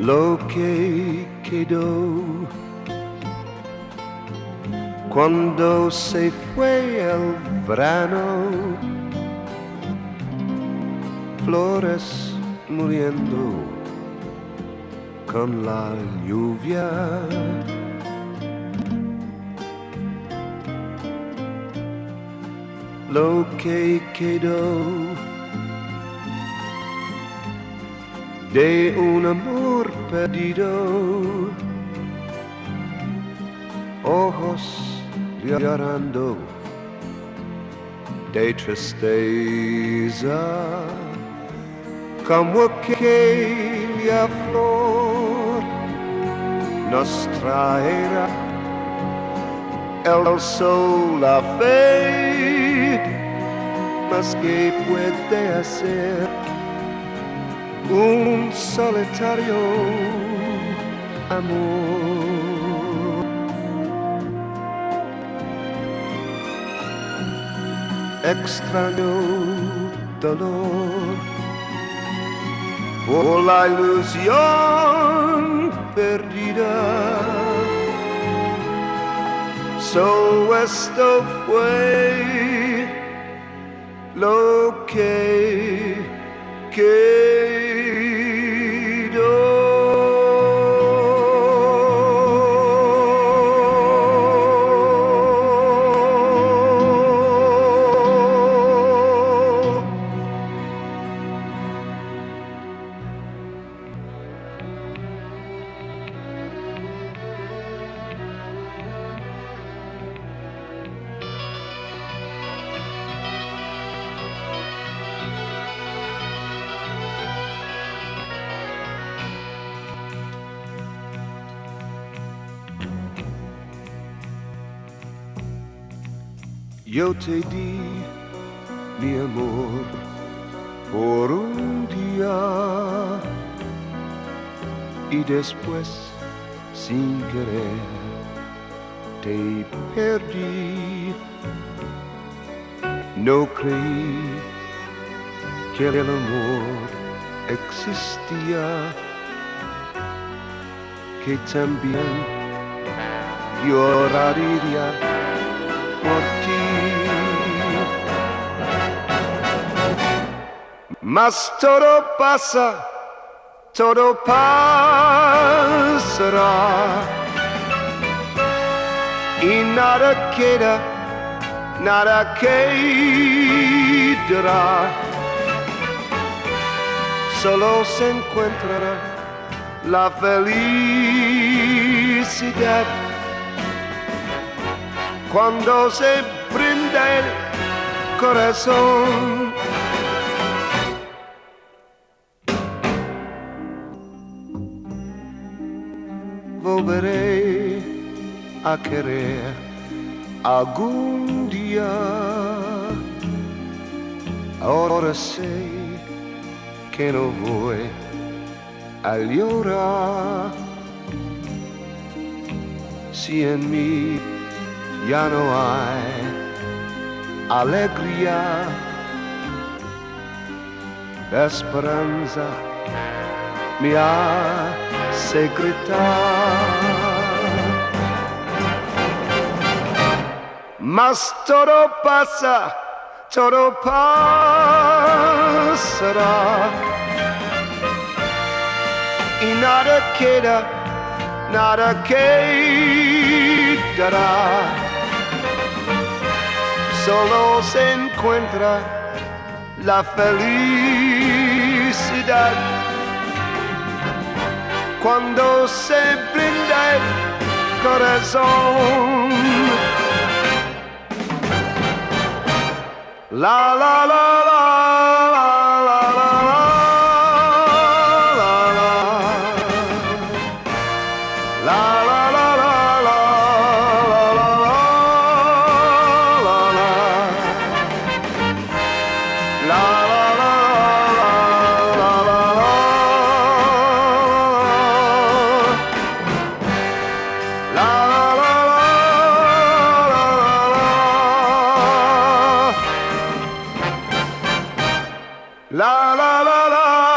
lo que quedó cuando se fue el verano, flores muriendo con la lluvia. Lo que quedó de un amor perdido, ojos llorando de tristeza, como aquella flor nos traerá el sol, la fe, mas que puede hacer un solitario amor. Extraño dolor por la ilusión perdida. Solo esto fue lo que quedó. Yo te di mi amor por un día y después, sin querer, te perdí. No creí que el amor existía, que también lloraría por ti. Mas todo pasa, todo pasará y nada queda, nada quedará. Solo se encontrará la felicidad cuando se brinda el corazón. Volveré a querer algún día. Ahora sé que no voy a llorar si en mí ya no hay alegría. La esperanza me hace gritar. Mas todo pasa, todo pasará y nada queda, nada quedará. Solo se encuentra la felicidad cuando se brinda el corazón. La la la la la la la la la la la la la la la la.